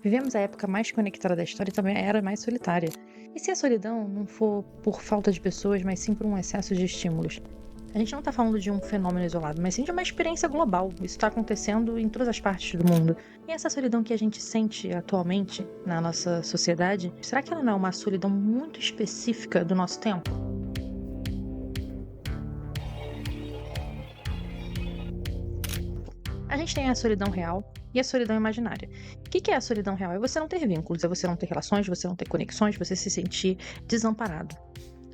Vivemos a época mais conectada da história e também a era mais solitária. E se a solidão não for por falta de pessoas, mas sim por um excesso de estímulos? A gente não está falando de um fenômeno isolado, mas sim de uma experiência global. Isso está acontecendo em todas as partes do mundo. E essa solidão que a gente sente atualmente na nossa sociedade, será que ela não é uma solidão muito específica do nosso tempo? A gente tem a solidão real e a solidão imaginária. O que é a solidão real? É você não ter vínculos, é você não ter relações, você não ter conexões, você se sentir desamparado.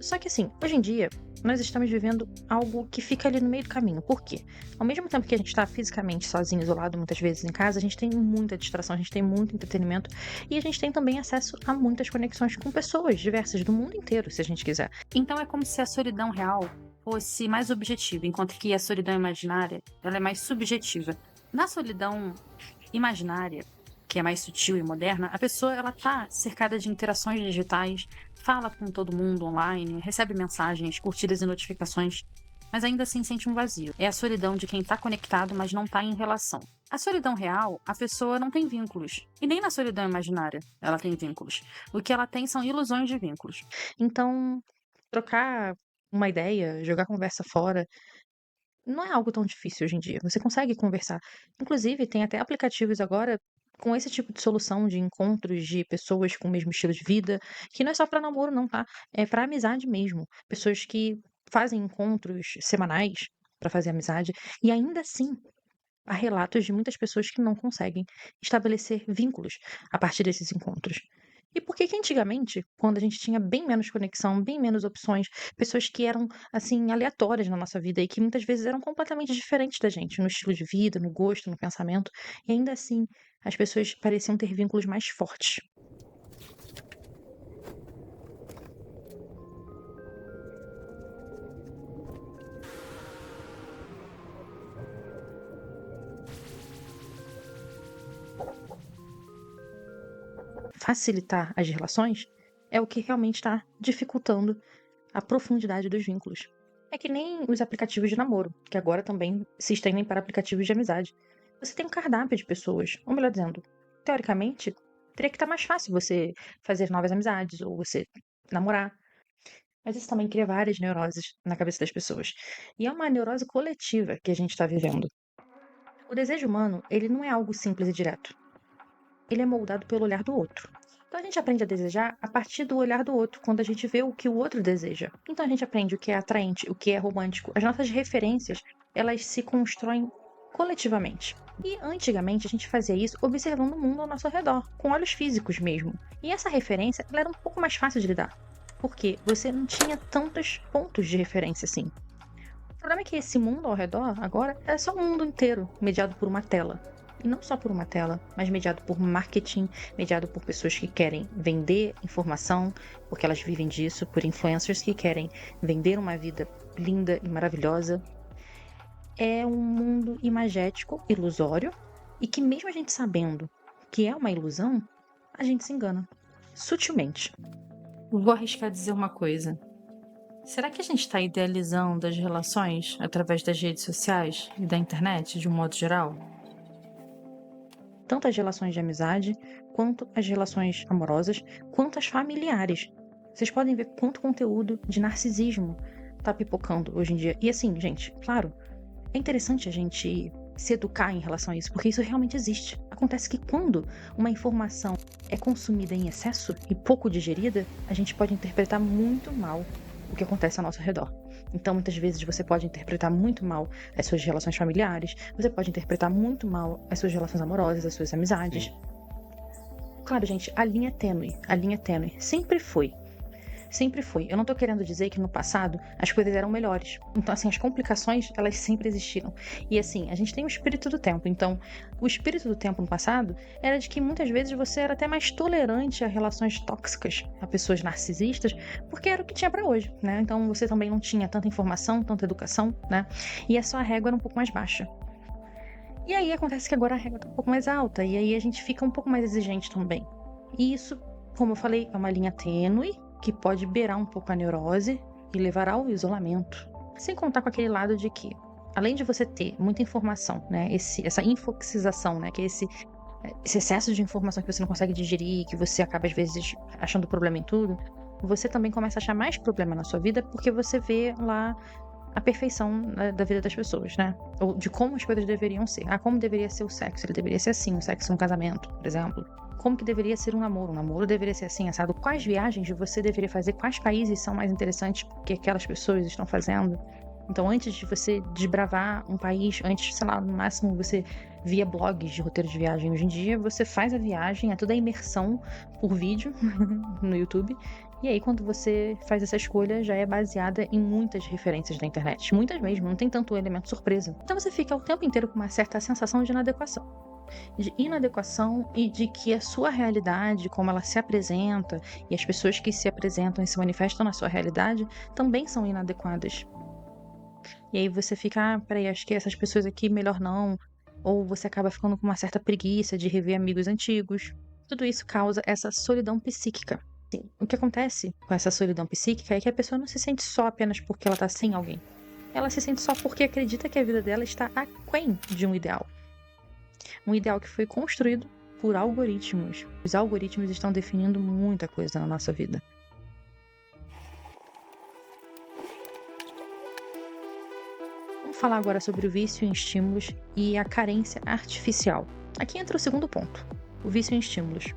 Só que assim, hoje em dia, nós estamos vivendo algo que fica ali no meio do caminho. Por quê? Ao mesmo tempo que a gente está fisicamente sozinho, isolado, muitas vezes em casa, a gente tem muita distração, a gente tem muito entretenimento e a gente tem também acesso a muitas conexões com pessoas diversas do mundo inteiro, se a gente quiser. Então é como se a solidão real fosse mais objetiva, enquanto que a solidão imaginária, ela é mais subjetiva. Na solidão imaginária, que é mais sutil e moderna, a pessoa ela tá cercada de interações digitais, fala com todo mundo online, recebe mensagens, curtidas e notificações, mas ainda assim sente um vazio. É a solidão de quem tá conectado, mas não tá em relação. A solidão real, a pessoa não tem vínculos. E nem na solidão imaginária ela tem vínculos. O que ela tem são ilusões de vínculos. Então, trocar uma ideia, jogar a conversa fora, não é algo tão difícil hoje em dia. Você consegue conversar. Inclusive, tem até aplicativos agora com esse tipo de solução de encontros de pessoas com o mesmo estilo de vida, que não é só para namoro, não, tá? É para amizade mesmo. Pessoas que fazem encontros semanais para fazer amizade e ainda assim há relatos de muitas pessoas que não conseguem estabelecer vínculos a partir desses encontros. E por que que antigamente, quando a gente tinha bem menos conexão, bem menos opções, pessoas que eram, assim, aleatórias na nossa vida e que muitas vezes eram completamente diferentes da gente, no estilo de vida, no gosto, no pensamento, e ainda assim as pessoas pareciam ter vínculos mais fortes? Facilitar as relações é o que realmente está dificultando a profundidade dos vínculos. É que nem os aplicativos de namoro, que agora também se estendem para aplicativos de amizade. Você tem um cardápio de pessoas, ou melhor dizendo, teoricamente, teria que estar mais fácil você fazer novas amizades ou você namorar. Mas isso também cria várias neuroses na cabeça das pessoas. E é uma neurose coletiva que a gente está vivendo. O desejo humano, ele não é algo simples e direto. Ele é moldado pelo olhar do outro. Então a gente aprende a desejar a partir do olhar do outro, quando a gente vê o que o outro deseja. Então a gente aprende o que é atraente, o que é romântico. As nossas referências, elas se constroem coletivamente. E antigamente a gente fazia isso observando o mundo ao nosso redor, com olhos físicos mesmo. E essa referência, ela era um pouco mais fácil de lidar, porque você não tinha tantos pontos de referência assim. O problema é que esse mundo ao redor, agora, é só um mundo inteiro, mediado por uma tela. E não só por uma tela, mas mediado por marketing, mediado por pessoas que querem vender informação, porque elas vivem disso, por influencers que querem vender uma vida linda e maravilhosa. É um mundo imagético, ilusório, e que mesmo a gente sabendo que é uma ilusão, a gente se engana. Sutilmente. Vou arriscar dizer uma coisa. Será que a gente está idealizando as relações através das redes sociais e da internet, de um modo geral? Tanto as relações de amizade, quanto as relações amorosas, quanto as familiares. Vocês podem ver quanto conteúdo de narcisismo tá pipocando hoje em dia. E assim, gente, claro, é interessante a gente se educar em relação a isso, porque isso realmente existe. Acontece que quando uma informação é consumida em excesso e pouco digerida, a gente pode interpretar muito mal o que acontece ao nosso redor. Então, muitas vezes você pode interpretar muito mal as suas relações familiares, você pode interpretar muito mal as suas relações amorosas, as suas amizades. Sim. Claro, gente, a linha tênue, sempre foi. Sempre foi. Eu não tô querendo dizer que no passado as coisas eram melhores. Então, assim, as complicações, elas sempre existiram. E assim, a gente tem o espírito do tempo. Então, o espírito do tempo no passado era de que muitas vezes você era até mais tolerante a relações tóxicas, a pessoas narcisistas, porque era o que tinha pra hoje, né? Então, você também não tinha tanta informação, tanta educação, né? E a sua régua era um pouco mais baixa. E aí acontece que agora a régua tá um pouco mais alta, e aí a gente fica um pouco mais exigente também. E isso, como eu falei, é uma linha tênue que pode beirar um pouco a neurose e levar ao isolamento. Sem contar com aquele lado de que, além de você ter muita informação, né, essa infoxização, né, que é esse esse excesso de informação que você não consegue digerir, que você acaba às vezes achando problema em tudo, você também começa a achar mais problema na sua vida porque você vê lá a perfeição da vida das pessoas, né? Ou de como as coisas deveriam ser. Como deveria ser o sexo? Ele deveria ser assim, o sexo no casamento, por exemplo. Como que deveria ser um namoro? Um namoro deveria ser assim, assado. Quais viagens você deveria fazer? Quais países são mais interessantes que aquelas pessoas estão fazendo? Então, antes de você desbravar um país, antes, sei lá, no máximo você via blogs de roteiro de viagem. Hoje em dia, você faz a viagem, é toda a imersão por vídeo no YouTube. E aí, quando você faz essa escolha, já é baseada em muitas referências da internet. Muitas mesmo, não tem tanto elemento surpresa. Então você fica o tempo inteiro com uma certa sensação de inadequação. De inadequação e de que a sua realidade, como ela se apresenta, e as pessoas que se apresentam e se manifestam na sua realidade, também são inadequadas. E aí você fica, peraí, acho que essas pessoas aqui melhor não. Ou você acaba ficando com uma certa preguiça de rever amigos antigos. Tudo isso causa essa solidão psíquica. O que acontece com essa solidão psíquica é que a pessoa não se sente só apenas porque ela tá sem alguém. Ela se sente só porque acredita que a vida dela está aquém de um ideal. Um ideal que foi construído por algoritmos. Os algoritmos estão definindo muita coisa na nossa vida. Vamos falar agora sobre o vício em estímulos e a carência artificial. Aqui entra o segundo ponto, o vício em estímulos.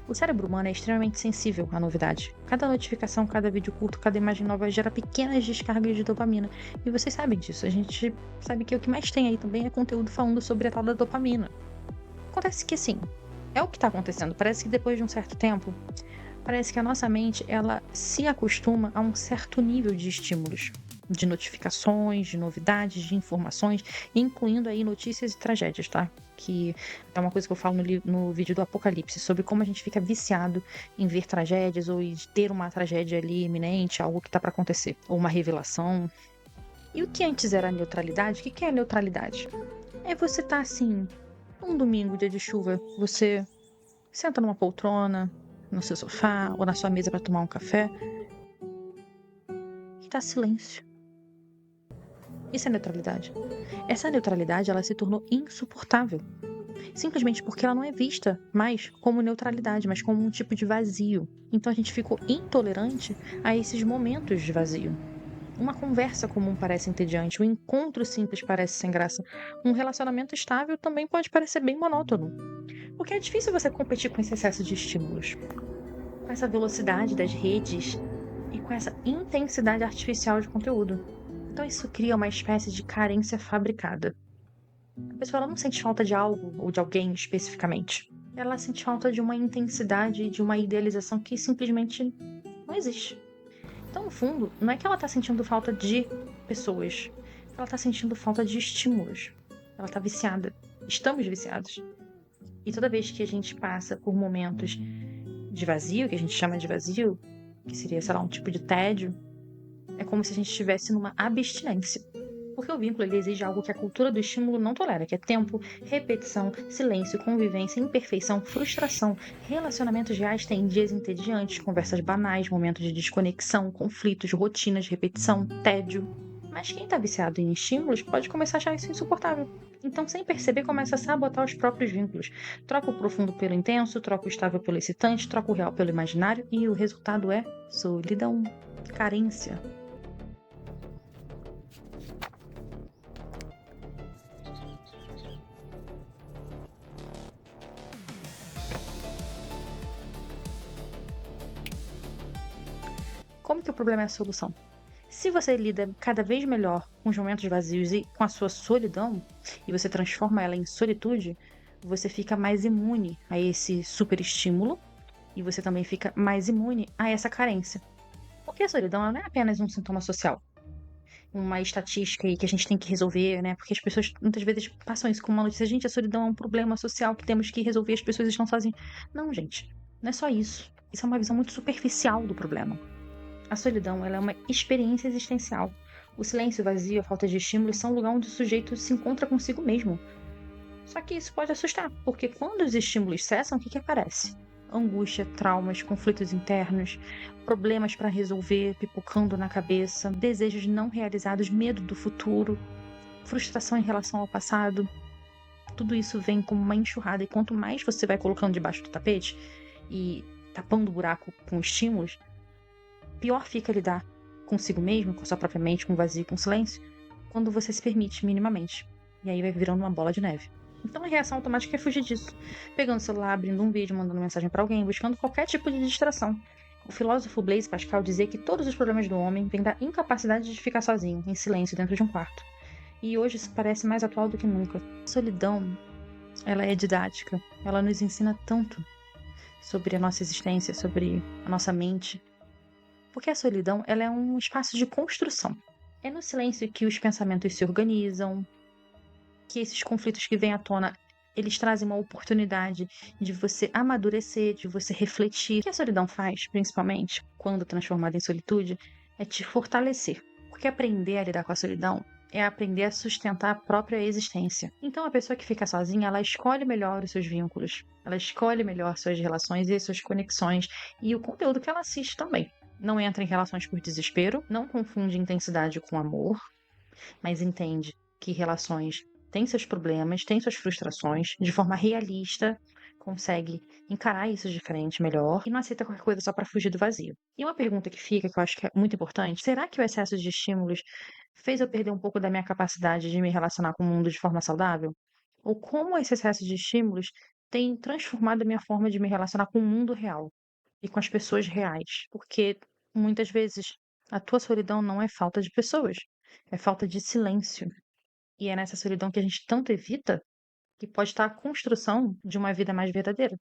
O cérebro humano é extremamente sensível à novidade. Cada notificação, cada vídeo curto, cada imagem nova gera pequenas descargas de dopamina. E vocês sabem disso. A gente sabe que o que mais tem aí também é conteúdo falando sobre a tal da dopamina. Acontece que sim, é o que está acontecendo. Parece que depois de um certo tempo, parece que a nossa mente ela se acostuma a um certo nível de estímulos. De notificações, de novidades, de informações, incluindo aí notícias e tragédias, tá? Que é uma coisa que eu falo no vídeo do Apocalipse, sobre como a gente fica viciado em ver tragédias ou em ter uma tragédia ali iminente, algo que tá para acontecer, ou uma revelação. E o que antes era neutralidade, o que é neutralidade? É você tá assim, um domingo, dia de chuva, você senta numa poltrona, no seu sofá ou na sua mesa para tomar um café e tá silêncio. Isso é neutralidade. Essa neutralidade, ela se tornou insuportável. Simplesmente porque ela não é vista mais como neutralidade, mas como um tipo de vazio. Então a gente ficou intolerante a esses momentos de vazio. Uma conversa comum parece entediante, um encontro simples parece sem graça. Um relacionamento estável também pode parecer bem monótono. Porque é difícil você competir com esse excesso de estímulos. Com essa velocidade das redes e com essa intensidade artificial de conteúdo. Então isso cria uma espécie de carência fabricada. A pessoa ela não sente falta de algo ou de alguém especificamente. Ela sente falta de uma intensidade, de uma idealização que simplesmente não existe. Então, no fundo, não é que ela tá sentindo falta de pessoas. Ela tá sentindo falta de estímulos. Ela tá viciada. Estamos viciados. E toda vez que a gente passa por momentos de vazio, que a gente chama de vazio, que seria, sei lá, um tipo de tédio, é como se a gente estivesse numa abstinência. Porque o vínculo ele exige algo que a cultura do estímulo não tolera, que é tempo, repetição, silêncio, convivência, imperfeição, frustração. Relacionamentos reais têm dias entediantes, conversas banais, momentos de desconexão, conflitos, rotinas, repetição, tédio. Mas quem está viciado em estímulos pode começar a achar isso insuportável. Então, sem perceber, começa a sabotar os próprios vínculos. Troca o profundo pelo intenso, troca o estável pelo excitante, troca o real pelo imaginário e o resultado é solidão, carência. Como que o problema é a solução? Se você lida cada vez melhor com os momentos vazios e com a sua solidão, e você transforma ela em solitude, você fica mais imune a esse superestímulo e você também fica mais imune a essa carência. Porque a solidão ela não é apenas um sintoma social, uma estatística aí que a gente tem que resolver, né? Porque as pessoas muitas vezes passam isso como uma notícia, gente, a solidão é um problema social que temos que resolver, as pessoas estão sozinhas. Não, gente, não é só isso. Isso é uma visão muito superficial do problema. A solidão ela é uma experiência existencial. O silêncio, o vazio, a falta de estímulos são um lugar onde o sujeito se encontra consigo mesmo. Só que isso pode assustar, porque quando os estímulos cessam, o que aparece? Angústia, traumas, conflitos internos, problemas para resolver pipocando na cabeça, desejos não realizados, medo do futuro, frustração em relação ao passado. tudo isso vem como uma enxurrada, e quanto mais você vai colocando debaixo do tapete e tapando o buraco com estímulos, pior fica lidar consigo mesmo, com a sua própria mente, com o vazio, com o silêncio, quando você se permite minimamente. E aí vai virando uma bola de neve. Então a reação automática é fugir disso. Pegando o celular, abrindo um vídeo, mandando mensagem pra alguém, buscando qualquer tipo de distração. O filósofo Blaise Pascal dizia que todos os problemas do homem vêm da incapacidade de ficar sozinho, em silêncio, dentro de um quarto. E hoje isso parece mais atual do que nunca. A solidão, ela é didática. Ela nos ensina tanto sobre a nossa existência, sobre a nossa mente. Porque a solidão, ela é um espaço de construção. É no silêncio que os pensamentos se organizam, que esses conflitos que vêm à tona, eles trazem uma oportunidade de você amadurecer, de você refletir. O que a solidão faz, principalmente, quando transformada em solitude, é te fortalecer. Porque aprender a lidar com a solidão é aprender a sustentar a própria existência. Então, a pessoa que fica sozinha, ela escolhe melhor os seus vínculos, ela escolhe melhor suas relações e as suas conexões e o conteúdo que ela assiste também. Não entra em relações por desespero, não confunde intensidade com amor, mas entende que relações têm seus problemas, têm suas frustrações, de forma realista, consegue encarar isso de frente melhor e não aceita qualquer coisa só para fugir do vazio. E uma pergunta que fica, que eu acho que é muito importante: será que o excesso de estímulos fez eu perder um pouco da minha capacidade de me relacionar com o mundo de forma saudável? Ou como esse excesso de estímulos tem transformado a minha forma de me relacionar com o mundo real e com as pessoas reais? Porque muitas vezes a tua solidão não é falta de pessoas, é falta de silêncio. E é nessa solidão que a gente tanto evita que pode estar a construção de uma vida mais verdadeira.